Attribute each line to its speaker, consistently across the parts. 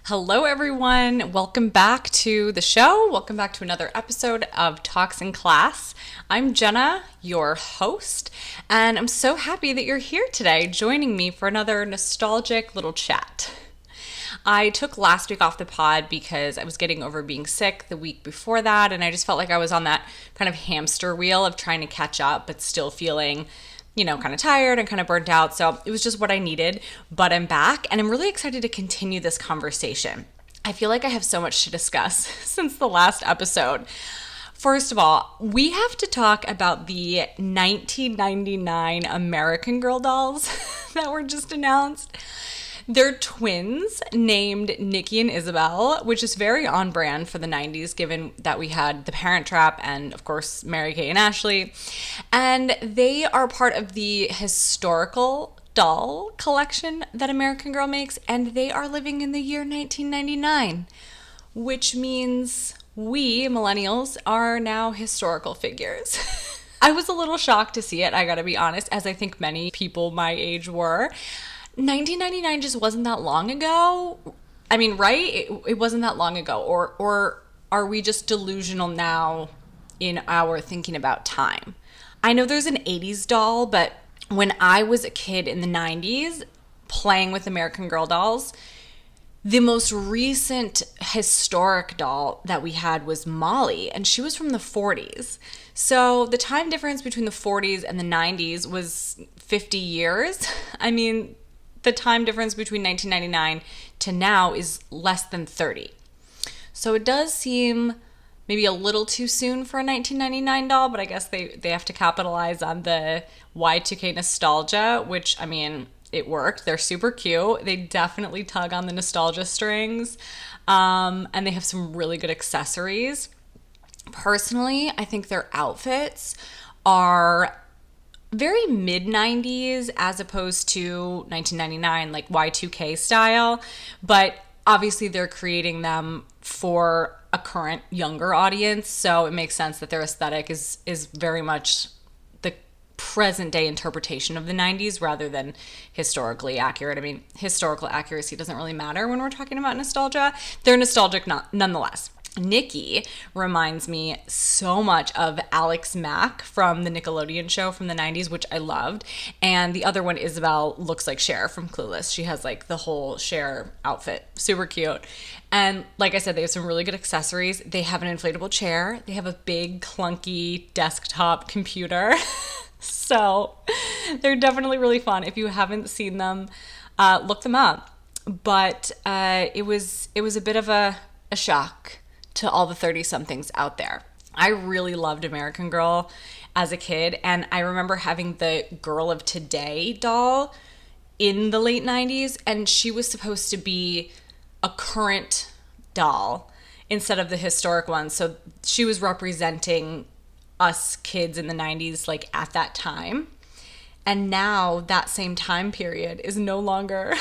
Speaker 1: Hello, everyone. Welcome back to the show. Welcome back to another episode of Talks in Class. I'm Jenna, your host, and I'm so happy that you're here today joining me for another nostalgic little chat. I took last week off the pod because I was getting over being sick the week before that, and I just felt like I was on that kind of hamster wheel of trying to catch up, but still feeling kind of tired and kind of burnt out. So it was just what I needed, but I'm back and I'm really excited to continue this conversation. I feel like I have so much to discuss since the last episode. First of all, we have to talk about the 1999 American Girl dolls that were just announced. They're twins named Nikki and Isabel, which is very on brand for the 90s, given that we had The Parent Trap and, of course, Mary-Kate and Ashley. And they are part of the historical doll collection that American Girl makes, and they are living in the year 1999, which means we, millennials, are now historical figures. I was a little shocked to see it, I gotta be honest, as I think many people my age were. 1999 just wasn't that long ago. I mean, right? It wasn't that long ago. Or are we just delusional now in our thinking about time? I know there's an 80s doll, but when I was a kid in the 90s playing with American Girl dolls, the most recent historic doll that we had was Molly, and she was from the 40s. So the time difference between the 40s and the 90s was 50 years. I mean, the time difference between 1999 to now is less than 30. So it does seem maybe a little too soon for a 1999 doll, but I guess they have to capitalize on the Y2K nostalgia, which, I mean, it worked. They're super cute. They definitely tug on the nostalgia strings, and they have some really good accessories. Personally, I think their outfits are very mid-90s as opposed to 1999, like Y2K style, but obviously they're creating them for a current younger audience, so it makes sense that their aesthetic is very much the present day interpretation of the 90s rather than historically accurate. I mean, historical accuracy doesn't really matter when we're talking about nostalgia. They're nostalgic nonetheless. Nikki reminds me so much of Alex Mack from the Nickelodeon show from the 90s, which I loved. And the other one, Isabel, looks like Cher from Clueless. She has like the whole Cher outfit. Super cute. And like I said, they have some really good accessories. They have an inflatable chair. They have a big, clunky desktop computer. So they're definitely really fun. If you haven't seen them, look them up. But it was a bit of a shock to all the 30-somethings out there. I really loved American Girl as a kid, and I remember having the Girl of Today doll in the late 90s, and she was supposed to be a current doll instead of the historic one. So she was representing us kids in the 90s, like at that time. And now that same time period is no longer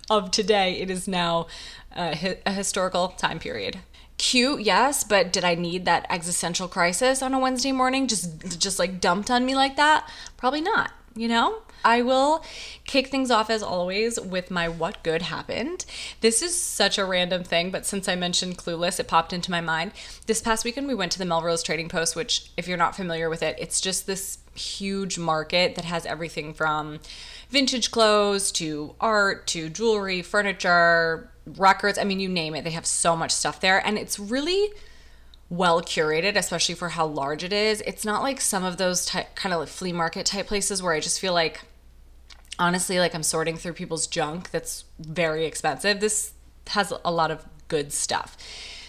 Speaker 1: of today. It is now a historical time period. Cute, yes, but did I need that existential crisis on a Wednesday morning just like dumped on me like that? Probably not, I will kick things off as always with my what good happened. This is such a random thing, but since I mentioned Clueless, it popped into my mind. This past weekend we went to the Melrose Trading Post, which if you're not familiar with it, it's just this huge market that has everything from vintage clothes to art to jewelry, furniture, records. I mean, you name it. They have so much stuff there, and it's really well curated, especially for how large it is. It's not like some of those kind of like flea market type places where I just feel like, honestly, like I'm sorting through people's junk that's very expensive. This has a lot of good stuff.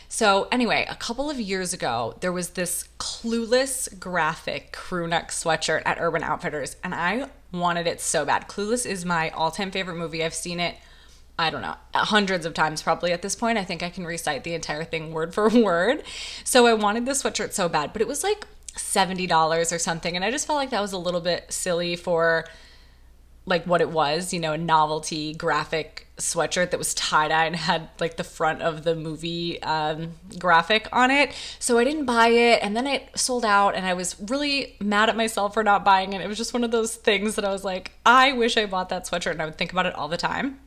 Speaker 1: So anyway, a couple of years ago, there was this Clueless graphic crew neck sweatshirt at Urban Outfitters, and I wanted it so bad. Clueless is my all-time favorite movie. I've seen it, I don't know, hundreds of times probably at this point. I think I can recite the entire thing word for word. So I wanted this sweatshirt so bad, but it was like $70 or something, and I just felt like that was a little bit silly for like what it was, a novelty graphic sweatshirt that was tie-dye and had like the front of the movie graphic on it. So I didn't buy it, and then it sold out, and I was really mad at myself for not buying it. It was just one of those things that I was like, I wish I bought that sweatshirt, and I would think about it all the time.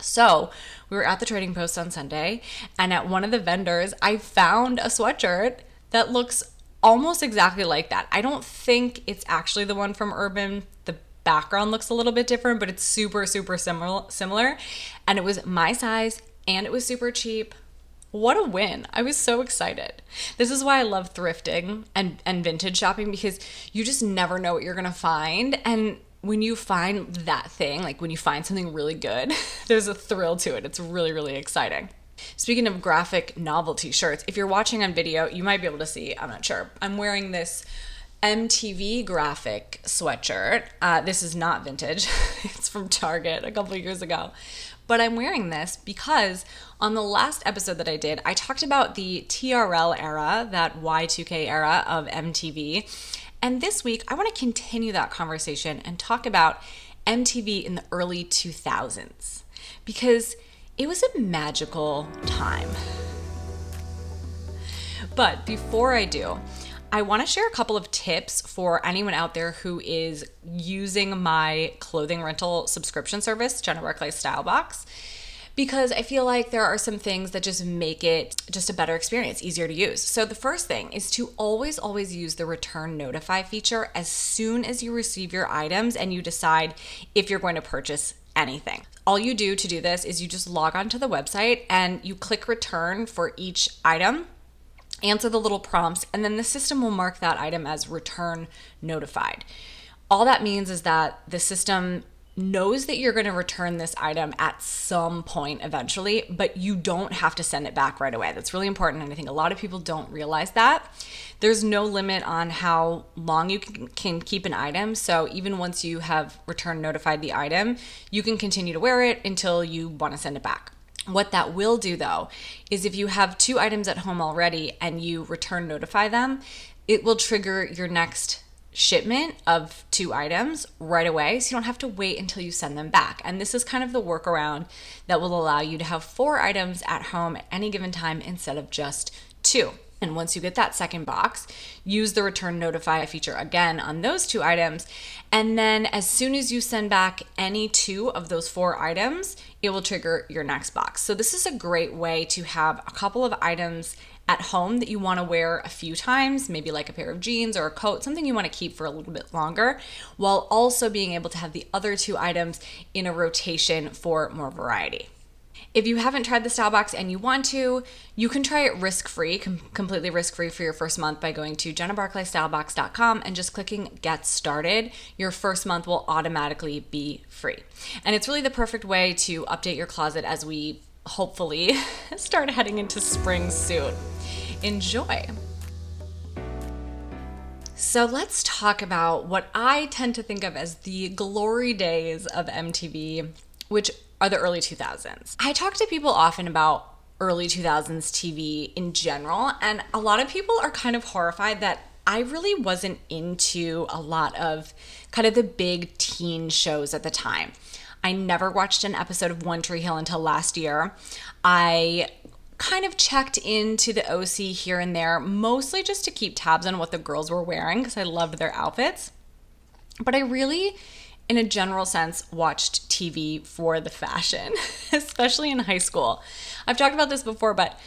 Speaker 1: So we were at the Trading Post on Sunday, and at one of the vendors, I found a sweatshirt that looks almost exactly like that. I don't think it's actually the one from Urban. The background looks a little bit different, but it's super, super similar. And it was my size, and it was super cheap. What a win. I was so excited. This is why I love thrifting and vintage shopping, because you just never know what you're going to find. And when you find that thing, like when you find something really good, there's a thrill to it. It's really, really exciting. Speaking of graphic novelty shirts, if you're watching on video, you might be able to see, I'm not sure, I'm wearing this MTV graphic sweatshirt. This is not vintage. It's from Target a couple of years ago. But I'm wearing this because on the last episode that I did, I talked about the TRL era, that Y2K era of MTV. And this week, I want to continue that conversation and talk about MTV in the early 2000s, because it was a magical time. But before I do, I want to share a couple of tips for anyone out there who is using my clothing rental subscription service, Jenna Barclay Style Box, because I feel like there are some things that just make it just a better experience, easier to use. So the first thing is to always use the return notify feature as soon as you receive your items and you decide if you're going to purchase anything. All you do to do this is you just log onto the website and you click return for each item, answer the little prompts, and then the system will mark that item as return notified. All that means is that the system knows that you're going to return this item at some point eventually, but you don't have to send it back right away. That's really important, and I think a lot of people don't realize that. There's no limit on how long you can keep an item, so even once you have return notified the item, you can continue to wear it until you want to send it back. What that will do, though, is if you have 2 items at home already and you return notify them, it will trigger your next shipment of 2 items right away, so you don't have to wait until you send them back. And this is kind of the workaround that will allow you to have 4 items at home at any given time instead of just 2. And once you get that second box, use the return notify feature again on those 2 items. And then as soon as you send back any 2 of those 4 items, it will trigger your next box. So this is a great way to have a couple of items at home that you want to wear a few times, maybe like a pair of jeans or a coat, something you want to keep for a little bit longer, while also being able to have the other 2 items in a rotation for more variety. If you haven't tried the Style Box and you want to, you can try it risk-free, completely risk-free for your first month by going to jennabarclaystylebox.com and just clicking Get Started. Your first month will automatically be free. And it's really the perfect way to update your closet as we hopefully start heading into spring soon. Enjoy. So let's talk about what I tend to think of as the glory days of MTV, which are the early 2000s. I talk to people often about early 2000s TV in general, and a lot of people are kind of horrified that I really wasn't into a lot of kind of the big teen shows at the time. I never watched an episode of One Tree Hill until last year. I kind of checked into the OC here and there, mostly just to keep tabs on what the girls were wearing because I loved their outfits. But I really, in a general sense, watched TV for the fashion, especially in high school. I've talked about this before, but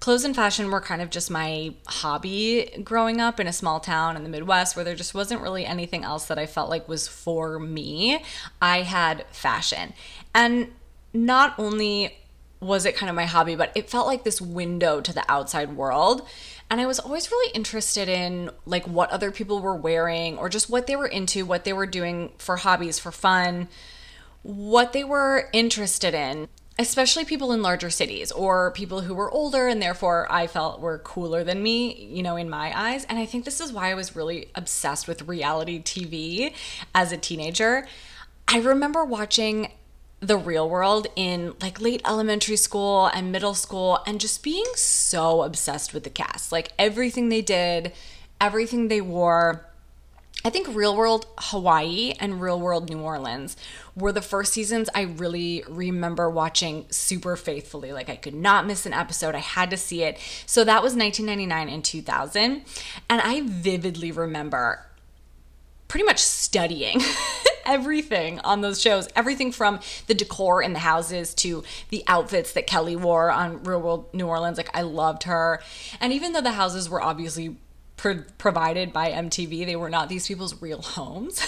Speaker 1: clothes and fashion were kind of just my hobby growing up in a small town in the Midwest where there just wasn't really anything else that I felt like was for me. I had fashion. And not only was it kind of my hobby, but it felt like this window to the outside world. And I was always really interested in like what other people were wearing or just what they were into, what they were doing for hobbies, for fun, what they were interested in, especially people in larger cities or people who were older and therefore I felt were cooler than me, you know, in my eyes. And I think this is why I was really obsessed with reality TV as a teenager. I remember watching The Real World in like late elementary school and middle school and just being so obsessed with the cast, like everything they did, everything they wore. I think Real World Hawaii and Real World New Orleans were the first seasons I really remember watching super faithfully. Like I could not miss an episode. I had to see it. So that was 1999 and 2000. And I vividly remember pretty much studying everything on those shows. Everything from the decor in the houses to the outfits that Kelly wore on Real World New Orleans. Like, I loved her. And even though the houses were obviously provided by MTV, they were not these people's real homes.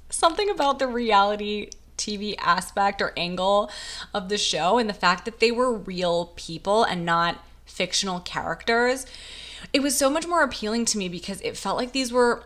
Speaker 1: Something about the reality TV aspect or angle of the show and the fact that they were real people and not fictional characters, it was so much more appealing to me because it felt like these were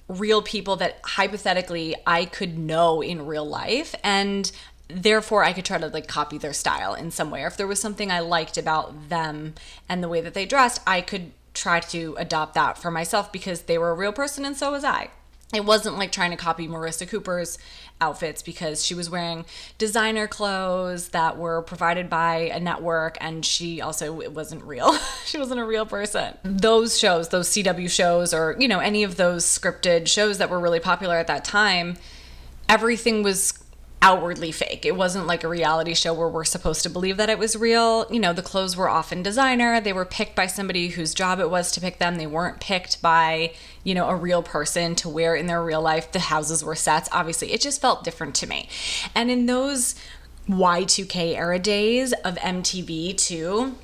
Speaker 1: real people that hypothetically I could know in real life, and therefore I could try to like copy their style in some way. Or if there was something I liked about them and the way that they dressed, I could try to adopt that for myself because they were a real person and so was I. It wasn't like trying to copy Marissa Cooper's outfits because she was wearing designer clothes that were provided by a network, and she also, it wasn't real. She wasn't a real person. Those shows, those CW shows, or, you know, any of those scripted shows that were really popular at that time, everything was outwardly fake. It wasn't like a reality show where we're supposed to believe that it was real. You know, the clothes were often designer. They were picked by somebody whose job it was to pick them. They weren't picked by, you know, a real person to wear in their real life. The houses were sets. Obviously, it just felt different to me. And in those Y2K era days of MTV too,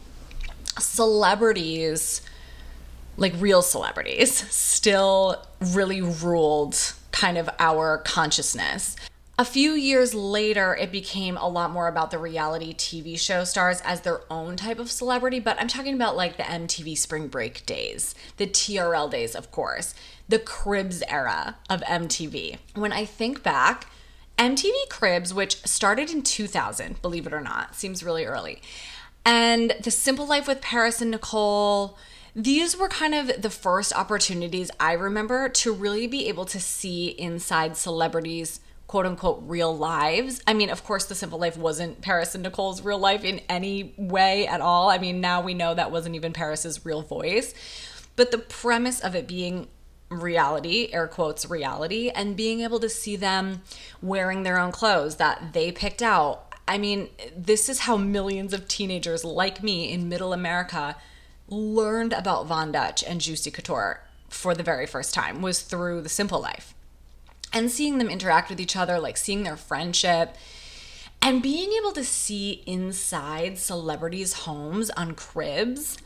Speaker 1: celebrities, like real celebrities, still really ruled kind of our consciousness. A few years later, it became a lot more about the reality TV show stars as their own type of celebrity, but I'm talking about like the MTV Spring Break days, the TRL days, of course, the Cribs era of MTV. When I think back, MTV Cribs, which started in 2000, believe it or not, seems really early, and The Simple Life with Paris and Nicole, these were kind of the first opportunities I remember to really be able to see inside celebrities' quote unquote real lives. I mean, of course, The Simple Life wasn't Paris and Nicole's real life in any way at all. I mean, now we know that wasn't even Paris's real voice. But the premise of it being reality, air quotes reality, and being able to see them wearing their own clothes that they picked out. I mean, this is how millions of teenagers like me in middle America learned about Von Dutch and Juicy Couture for the very first time, was through The Simple Life. And seeing them interact with each other, like seeing their friendship, and being able to see inside celebrities' homes on Cribs.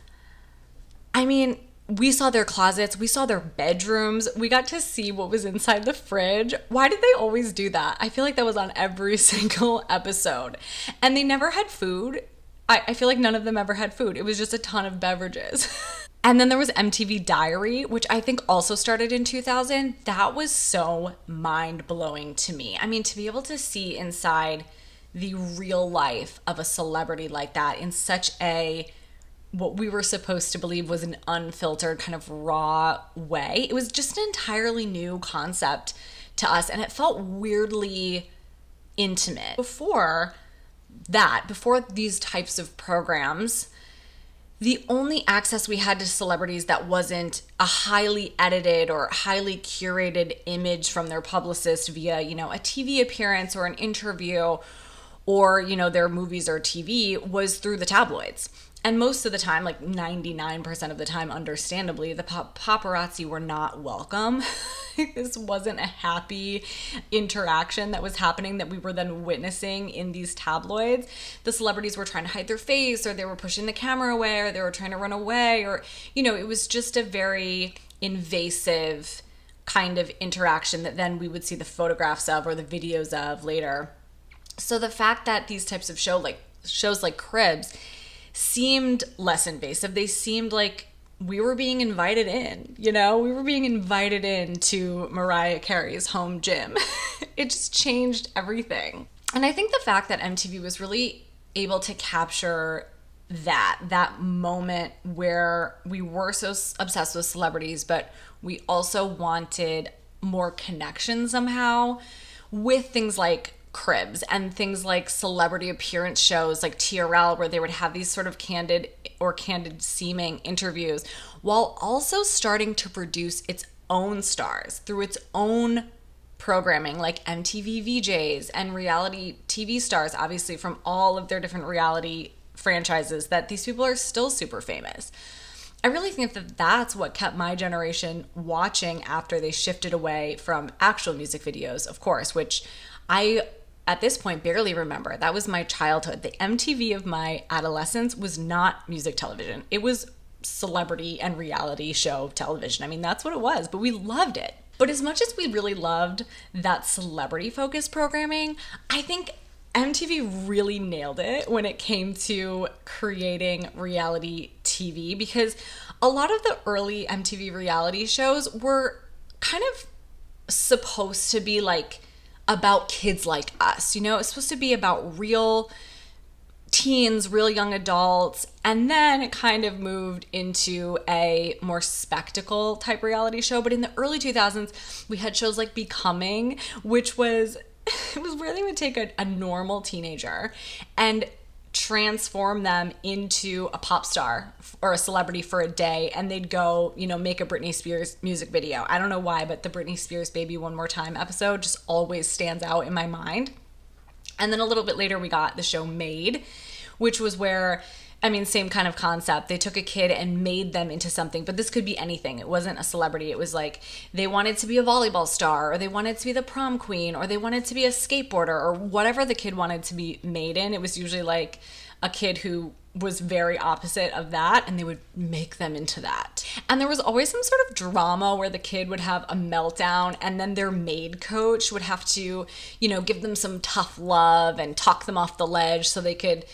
Speaker 1: I mean, we saw their closets, we saw their bedrooms, we got to see what was inside the fridge. Why did they always do that? I feel like that was on every single episode. And they never had food. I feel like none of them ever had food. It was just a ton of beverages. And then there was MTV Diary, which I think also started in 2000. That was so mind-blowing to me. I mean, to be able to see inside the real life of a celebrity like that in such a, what we were supposed to believe was an unfiltered kind of raw way, it was just an entirely new concept to us, and it felt weirdly intimate. Before these types of programs, the only access we had to celebrities that wasn't a highly edited or highly curated image from their publicist via, you know, a TV appearance or an interview or, you know, their movies or TV was through the tabloids. And most of the time, like 99% of the time, understandably, the paparazzi were not welcome. This wasn't a happy interaction that was happening that we were then witnessing in these tabloids. The celebrities were trying to hide their face, or they were pushing the camera away, or they were trying to run away, or, you know, it was just a very invasive kind of interaction that then we would see the photographs of or the videos of later. So the fact that these types of shows like Cribs seemed less invasive. They seemed like we were being invited in, you know? We were being invited in Mariah Carey's home gym. It just changed everything. And I think the fact that MTV was really able to capture that moment where we were so obsessed with celebrities, but we also wanted more connection somehow with things like Cribs and things like celebrity appearance shows like TRL, where they would have these sort of candid seeming interviews, while also starting to produce its own stars through its own programming, like MTV VJs and reality TV stars, obviously from all of their different reality franchises, that these people are still super famous. I really think that that's what kept my generation watching after they shifted away from actual music videos, of course, which I, at this point, barely remember. That was my childhood. The MTV of my adolescence was not music television. It was celebrity and reality show television. I mean, that's what it was, but we loved it. But as much as we really loved that celebrity-focused programming, I think MTV really nailed it when it came to creating reality TV, because a lot of the early MTV reality shows were kind of supposed to be like about kids like us. You know, it's supposed to be about real teens, real young adults, and then it kind of moved into a more spectacle type reality show. But in the early 2000s, we had shows like Becoming, which was it was where they would take a normal teenager and transform them into a pop star or a celebrity for a day, and they'd go, you know, make a Britney Spears music video. I don't know why, but the Britney Spears Baby One More Time episode just always stands out in my mind. And then a little bit later we got the show Made, which was where, I mean, same kind of concept. They took a kid and made them into something, but this could be anything. It wasn't a celebrity. It was like they wanted to be a volleyball star, or they wanted to be the prom queen, or they wanted to be a skateboarder, or whatever the kid wanted to be made in. It was usually like a kid who was very opposite of that, and they would make them into that. And there was always some sort of drama where the kid would have a meltdown, and then their maid coach would have to, you know, give them some tough love and talk them off the ledge so they could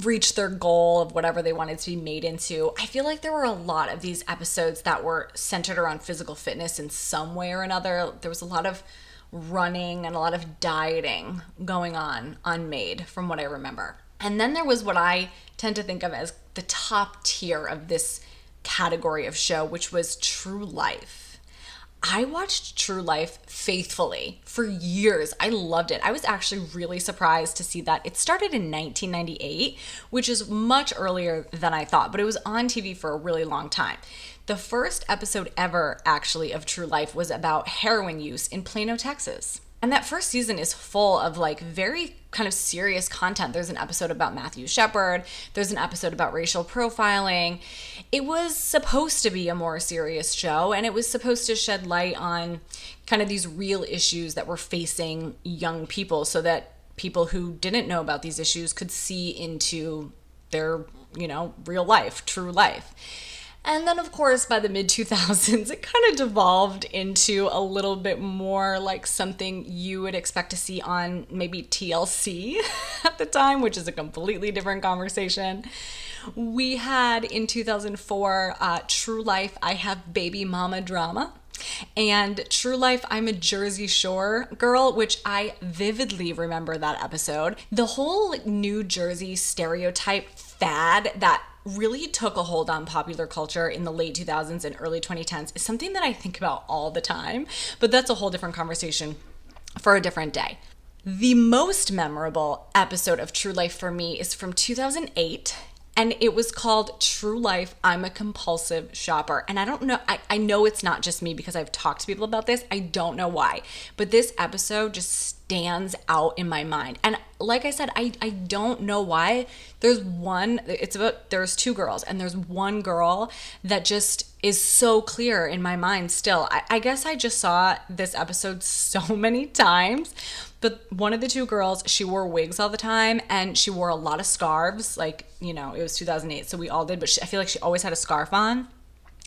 Speaker 1: reach their goal of whatever they wanted to be made into. I feel like there were a lot of these episodes that were centered around physical fitness in some way or another. There was a lot of running and a lot of dieting going on Made, from what I remember. And then there was what I tend to think of as the top tier of this category of show, which was True Life. I watched True Life faithfully for years. I loved it. I was actually really surprised to see that it started in 1998, which is much earlier than I thought, but it was on TV for a really long time. The first episode ever, actually, of True Life was about heroin use in Plano, Texas. And that first season is full of like very kind of serious content. There's an episode about Matthew Shepard. There's an episode about racial profiling. It was supposed to be a more serious show, and it was supposed to shed light on kind of these real issues that were facing young people, so that people who didn't know about these issues could see into their, you know, real life, true life. And then, of course, by the mid-2000s, it kind of devolved into a little bit more like something you would expect to see on maybe TLC at the time, which is a completely different conversation. We had, in 2004, True Life, I Have Baby Mama Drama, and True Life, I'm a Jersey Shore Girl, which I vividly remember that episode. The whole New Jersey stereotype fad that really took a hold on popular culture in the late 2000s and early 2010s is something that I think about all the time, but that's a whole different conversation for a different day. The most memorable episode of True Life for me is from 2008, and it was called True Life, I'm a Compulsive Shopper. And I don't know, I know it's not just me because I've talked to people about this. I don't know why, but this episode just stands out in my mind. And like I said, I don't know why. There's two girls, and there's one girl that just is so clear in my mind still. I guess I just saw this episode so many times, but one of the two girls, she wore wigs all the time, and she wore a lot of scarves. Like, you know, it was 2008, so we all did, but I feel like she always had a scarf on.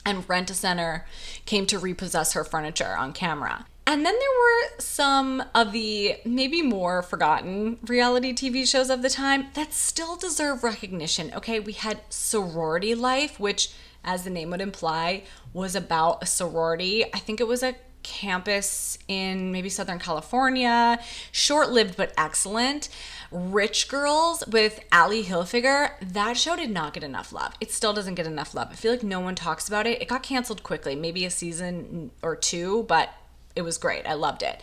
Speaker 1: And Rent-A-Center came to repossess her furniture on camera. And then there were some of the maybe more forgotten reality TV shows of the time that still deserve recognition. Okay, we had Sorority Life, which, as the name would imply, was about a sorority. I think it was a campus in maybe Southern California. Short-lived but excellent. Rich Girls with Ali Hilfiger. That show did not get enough love. It still doesn't get enough love. I feel like no one talks about it. It got canceled quickly, maybe a season or two, but it was great. I loved it.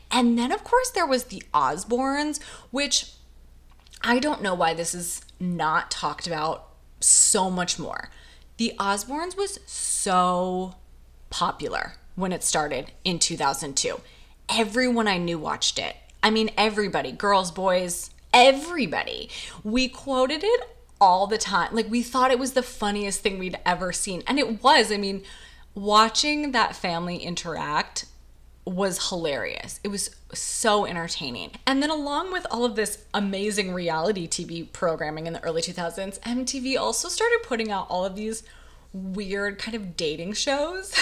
Speaker 1: And then, of course, there was the Osbournes, which I don't know why this is not talked about so much more. The Osbournes was so popular when it started in 2002. Everyone I knew watched it. I mean, everybody, girls, boys, everybody. We quoted it all the time. Like, we thought it was the funniest thing we'd ever seen. And it was. I mean, watching that family interact was hilarious. It was so entertaining. And then along with all of this amazing reality TV programming in the early 2000s, MTV also started putting out all of these weird kind of dating shows.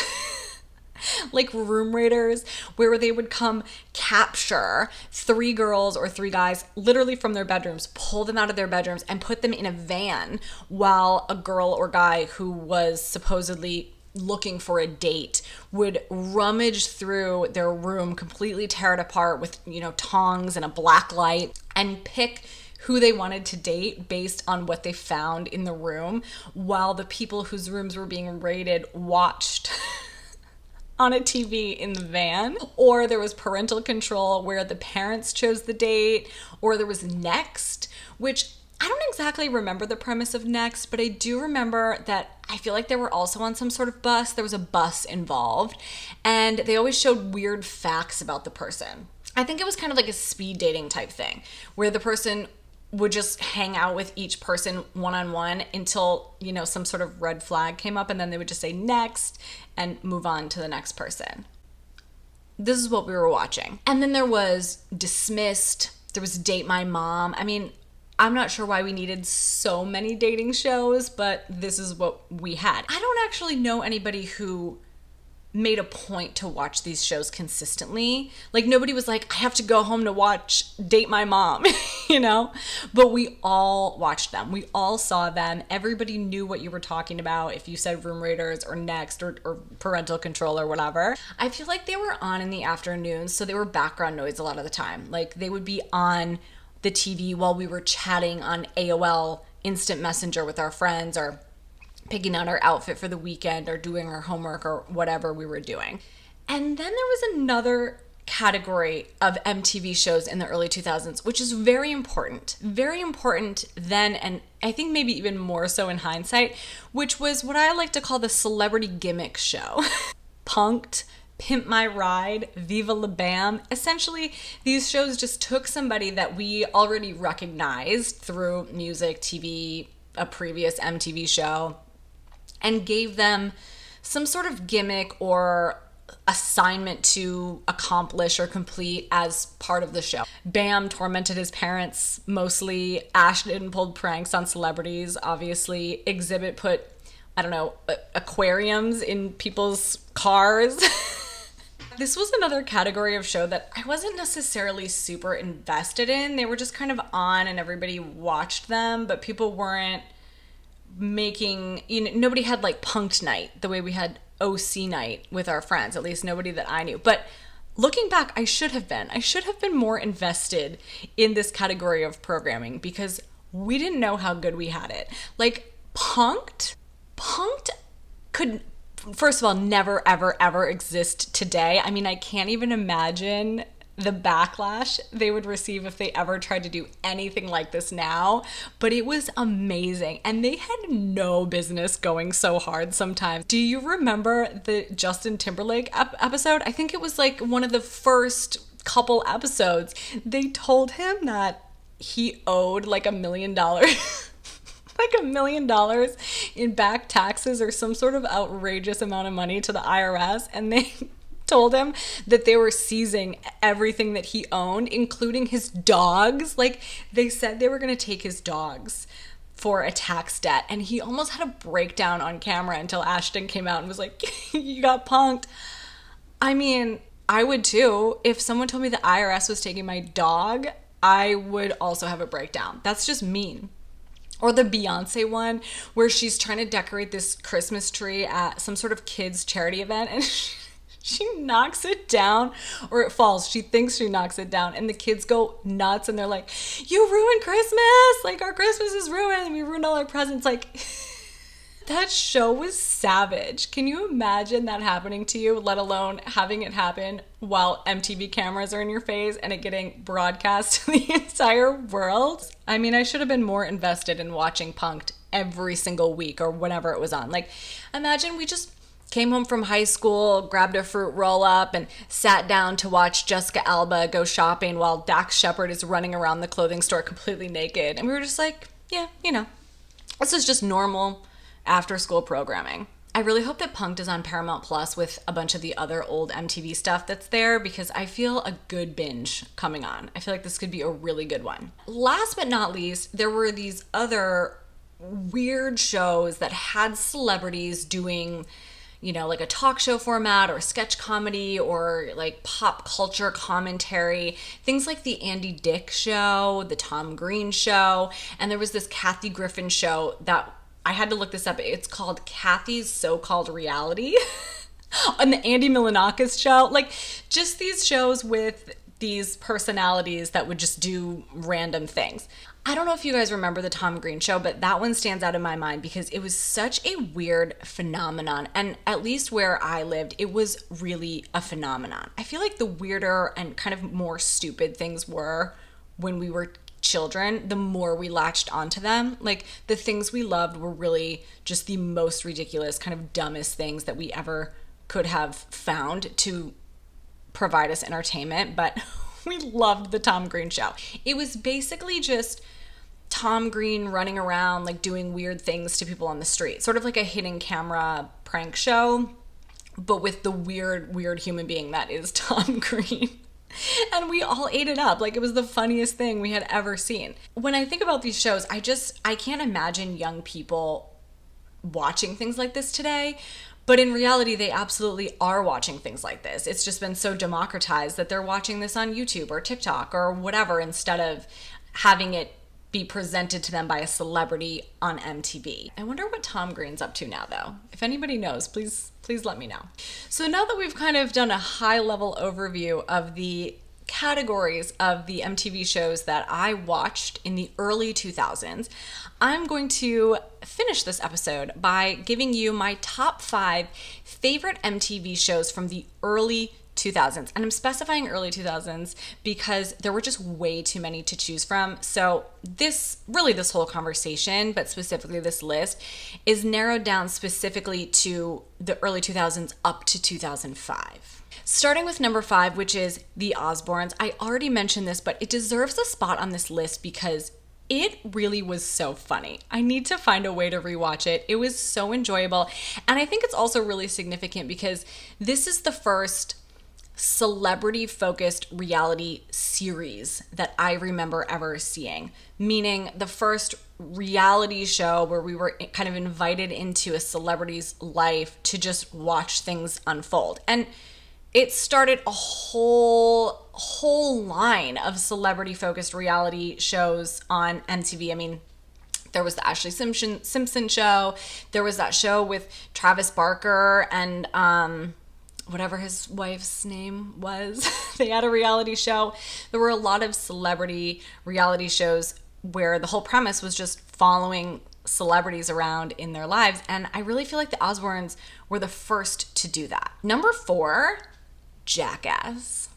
Speaker 1: Like Room Raiders, where they would come capture 3 girls or 3 guys literally from their bedrooms, pull them out of their bedrooms and put them in a van while a girl or guy who was supposedly looking for a date would rummage through their room, completely tear it apart with, tongs and a black light, and pick who they wanted to date based on what they found in the room, while the people whose rooms were being raided watched on a TV in the van. Or there was parental control where the parents chose the date, or there was Next, which I don't exactly remember the premise of Next, but I do remember that I feel like they were also on some sort of bus. There was a bus involved, and they always showed weird facts about the person. I think it was kind of like a speed dating type thing, where the person would just hang out with each person one-on-one until, some sort of red flag came up, and then they would just say next and move on to the next person. This is what we were watching. And then there was Dismissed. There was Date My Mom. I mean, I'm not sure why we needed so many dating shows, but this is what we had. I don't actually know anybody who made a point to watch these shows consistently. Like, nobody was like, I have to go home to watch Date My Mom, But we all watched them. We all saw them. Everybody knew what you were talking about if you said Room Raiders or Next or Parental Control or whatever. I feel like they were on in the afternoons, so they were background noise a lot of the time. Like, they would be on the TV while we were chatting on AOL Instant Messenger with our friends, or picking out our outfit for the weekend, or doing our homework, or whatever we were doing. And then there was another category of MTV shows in the early 2000s, which is very important then, and I think maybe even more so in hindsight, which was what I like to call the celebrity gimmick show. Punk'd, Pimp My Ride, Viva La Bam. Essentially, these shows just took somebody that we already recognized through music, TV, a previous MTV show, and gave them some sort of gimmick or assignment to accomplish or complete as part of the show. Bam tormented his parents mostly. Ashton pulled pranks on celebrities, obviously. Exhibit put, aquariums in people's cars. This was another category of show that I wasn't necessarily super invested in. They were just kind of on and everybody watched them, but people weren't making, nobody had like Punk'd night the way we had OC night with our friends, at least nobody that I knew. But looking back, I should have been more invested in this category of programming, because we didn't know how good we had it. Like, Punk'd could, first of all, never, ever, ever exist today. I mean, I can't even imagine the backlash they would receive if they ever tried to do anything like this now. But it was amazing, and they had no business going so hard sometimes. Do you remember the Justin Timberlake episode? I think it was like one of the first couple episodes. They told him that he owed like $1 million like $1 million in back taxes or some sort of outrageous amount of money to the IRS, and they told him that they were seizing everything that he owned, including his dogs. Like, they said they were going to take his dogs for a tax debt, and he almost had a breakdown on camera until Ashton came out and was like, you got punked. I mean, I would too. If someone told me the IRS was taking my dog, I would also have a breakdown. That's just mean. Or the Beyonce one where she's trying to decorate this Christmas tree at some sort of kids charity event, and she knocks it down, or it falls. She thinks she knocks it down, and the kids go nuts, and they're like, you ruined Christmas! Like, our Christmas is ruined, and we ruined all our presents. Like, that show was savage. Can you imagine that happening to you, let alone having it happen while MTV cameras are in your face and it getting broadcast to the entire world? I mean, I should have been more invested in watching Punk'd every single week or whenever it was on. Like, imagine we just came home from high school, grabbed a fruit roll-up, and sat down to watch Jessica Alba go shopping while Dax Shepard is running around the clothing store completely naked. And we were just like, yeah, This is just normal after school programming. I really hope that Punk'd is on Paramount Plus with a bunch of the other old MTV stuff that's there, because I feel a good binge coming on. I feel like this could be a really good one. Last but not least, there were these other weird shows that had celebrities doing, you know, like a talk show format or sketch comedy or like pop culture commentary, things like the Andy Dick show, the Tom Green show, and there was this Kathy Griffin show that I had to look this up. It's called Kathy's So-Called Reality. On the Andy Milonakis show. Like, just these shows with these personalities that would just do random things. I don't know if you guys remember the Tom Green show, but that one stands out in my mind because it was such a weird phenomenon. And at least where I lived, it was really a phenomenon. I feel like the weirder and kind of more stupid things were when we were children, the more we latched onto them. Like, the things we loved were really just the most ridiculous, kind of dumbest things that we ever could have found to provide us entertainment. But we loved the Tom Green show. It was basically just Tom Green running around, like, doing weird things to people on the street, sort of like a hidden camera prank show, but with the weird human being that is Tom Green. And we all ate it up. Like, it was the funniest thing we had ever seen. When I think about these shows, I can't imagine young people watching things like this today. But in reality, they absolutely are watching things like this. It's just been so democratized that they're watching this on YouTube or TikTok or whatever, instead of having it be presented to them by a celebrity on MTV. I wonder what Tom Green's up to now, though. If anybody knows, please let me know. So now that we've kind of done a high-level overview of the categories of the MTV shows that I watched in the early 2000s, I'm going to finish this episode by giving you my top 5 favorite MTV shows from the early 2000s. And I'm specifying early 2000s because there were just way too many to choose from. So this whole conversation, but specifically this list, is narrowed down specifically to the early 2000s up to 2005. Starting with number 5, which is The Osbournes. I already mentioned this, but it deserves a spot on this list because it really was so funny. I need to find a way to rewatch it. It was so enjoyable. And I think it's also really significant because this is the first celebrity-focused reality series that I remember ever seeing. Meaning the first reality show where we were kind of invited into a celebrity's life to just watch things unfold. And it started a whole line of celebrity-focused reality shows on MTV. I mean, there was the Ashley Simpson show. There was that show with Travis Barker and whatever his wife's name was. They had a reality show. There were a lot of celebrity reality shows where the whole premise was just following celebrities around in their lives. And I really feel like the Osbournes were the first to do that. Number 4, Jackass.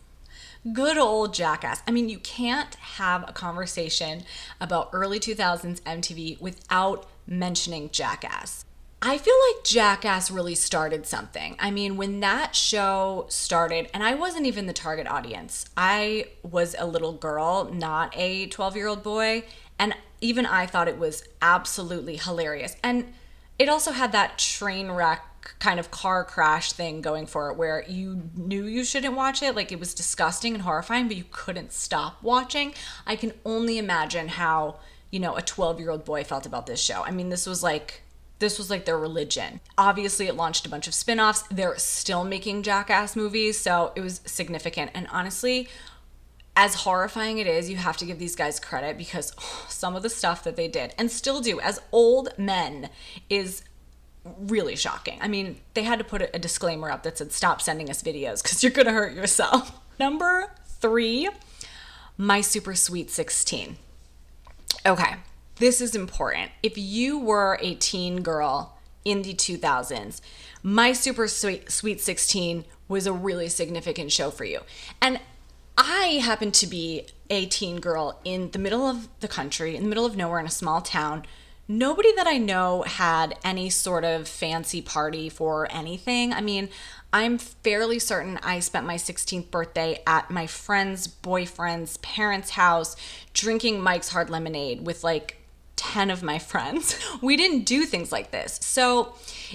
Speaker 1: Good old Jackass. I mean, you can't have a conversation about early 2000s MTV without mentioning Jackass. I feel like Jackass really started something. I mean, when that show started, and I wasn't even the target audience. I was a little girl, not a 12-year-old boy, and even I thought it was absolutely hilarious. And it also had that train wreck kind of car crash thing going for it where you knew you shouldn't watch it. Like, it was disgusting and horrifying, but you couldn't stop watching. I can only imagine how, a 12-year-old boy felt about this show. I mean, this was like their religion. Obviously, it launched a bunch of spin-offs. They're still making Jackass movies, so it was significant. And honestly, as horrifying it is, you have to give these guys credit because some of the stuff that they did and still do as old men is really shocking. I mean, they had to put a disclaimer up that said, stop sending us videos because you're going to hurt yourself. Number 3, My Super Sweet 16. Okay, this is important. If you were a teen girl in the 2000s, My Super Sweet 16 was a really significant show for you. And I happened to be a teen girl in the middle of the country, in the middle of nowhere in a small town. Nobody that I know had any sort of fancy party for anything. I mean, I'm fairly certain I spent my 16th birthday at my friend's boyfriend's parents' house drinking Mike's Hard Lemonade with like 10 of my friends. We didn't do things like this. So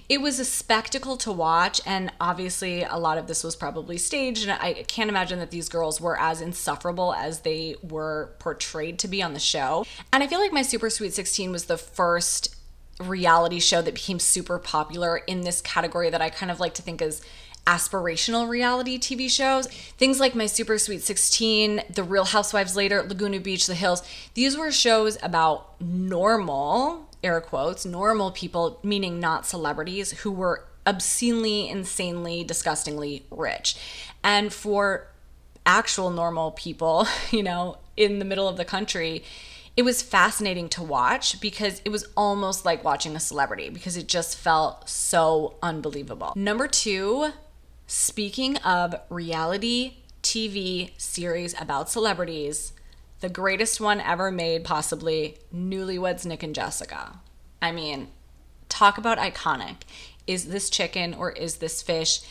Speaker 1: it was a spectacle to watch, and obviously a lot of this was probably staged, and I can't imagine that these girls were as insufferable as they were portrayed to be on the show. And I feel like My Super Sweet 16 was the first reality show that became super popular in this category that I kind of like to think as aspirational reality TV shows. Things like My Super Sweet 16, The Real Housewives later, Laguna Beach, The Hills. These were shows about normal, air quotes, normal people, meaning not celebrities, who were obscenely, insanely, disgustingly rich. And for actual normal people, in the middle of the country, it was fascinating to watch because it was almost like watching a celebrity because it just felt so unbelievable. Number 2, speaking of reality TV series about celebrities, the greatest one ever made, possibly, Newlyweds Nick and Jessica. I mean, talk about iconic. Is this chicken or is this fish?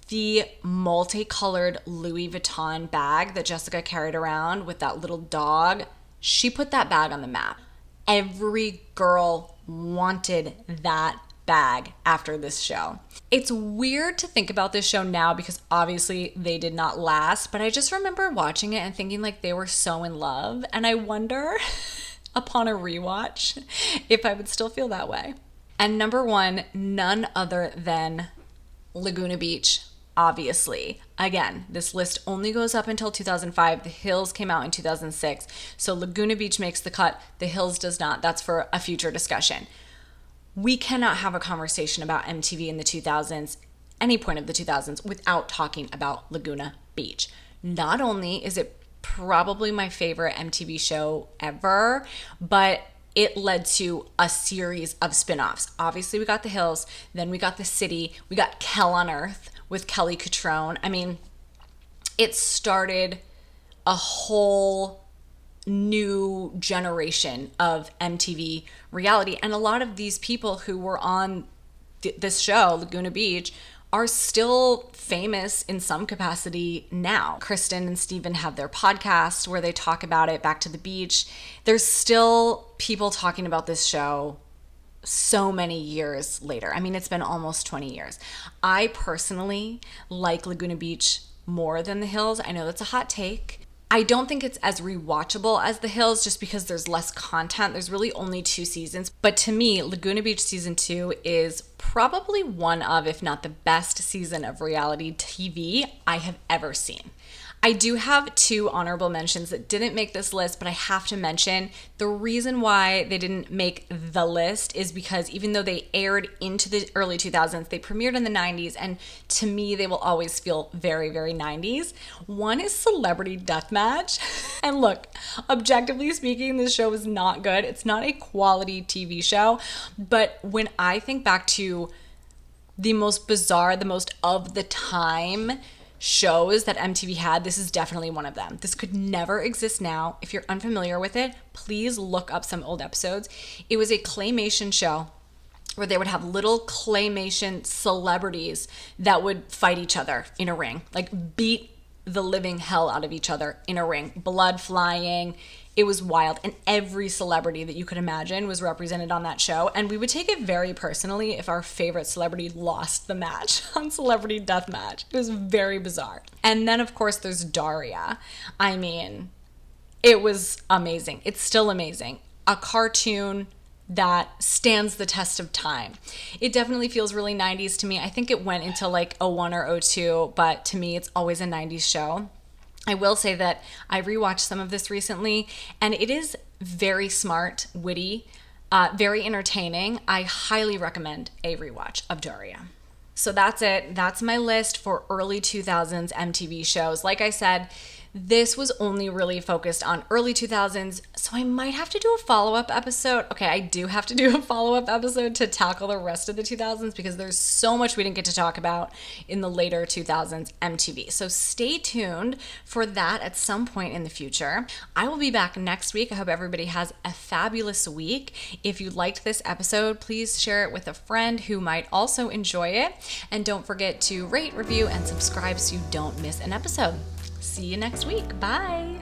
Speaker 1: The multicolored Louis Vuitton bag that Jessica carried around with that little dog, she put that bag on the map. Every girl wanted that bag after this show. It's weird to think about this show now because obviously they did not last, but I just remember watching it and thinking like they were so in love, and I wonder upon a rewatch if I would still feel that way. And number 1, none other than Laguna Beach. Obviously, again, this list only goes up until 2005. The Hills came out in 2006. So Laguna Beach makes the cut. The Hills does not. That's for a future discussion. We cannot have a conversation about MTV in the 2000s, any point of the 2000s, without talking about Laguna Beach. Not only is it probably my favorite MTV show ever, but it led to a series of spin-offs. Obviously, we got The Hills, then we got The City, we got Kel on Earth with Kelly Cutrone. I mean, it started a whole new generation of MTV reality. And a lot of these people who were on this show, Laguna Beach, are still famous in some capacity now. Kristen and Steven have their podcast where they talk about it, Back to the Beach. There's still people talking about this show so many years later. I mean, it's been almost 20 years. I personally like Laguna Beach more than The Hills. I know that's a hot take. I don't think it's as rewatchable as The Hills just because there's less content. There's really only 2 seasons. But to me, Laguna Beach season 2 is probably one of, if not the best season of reality TV I have ever seen. I do have 2 honorable mentions that didn't make this list, but I have to mention the reason why they didn't make the list is because even though they aired into the early 2000s, they premiered in the 90s, and to me, they will always feel very, very 90s. One is Celebrity Deathmatch. And look, objectively speaking, this show is not good. It's not a quality TV show, but when I think back to the most bizarre, the most of the time shows that MTV had, this is definitely one of them. This could never exist now. If you're unfamiliar with it, please look up some old episodes. It was a claymation show where they would have little claymation celebrities that would fight each other in a ring, like beat the living hell out of each other in a ring, blood flying. It was wild. And every celebrity that you could imagine was represented on that show. And we would take it very personally if our favorite celebrity lost the match on Celebrity Deathmatch. It was very bizarre. And then, of course, there's Daria. I mean, it was amazing. It's still amazing. A cartoon that stands the test of time. It definitely feels really 90s to me. I think it went into like 01 or 02, but to me, it's always a 90s show. I will say that I rewatched some of this recently, and it is very smart, witty, very entertaining. I highly recommend a rewatch of Daria. So that's it. That's my list for early 2000s MTV shows. Like I said, this was only really focused on early 2000s, so I might have to do a follow-up episode. Okay, I do have to do a follow-up episode to tackle the rest of the 2000s because there's so much we didn't get to talk about in the later 2000s MTV. So stay tuned for that at some point in the future. I will be back next week. I hope everybody has a fabulous week. If you liked this episode, please share it with a friend who might also enjoy it. And don't forget to rate, review, and subscribe so you don't miss an episode. See you next week. Bye.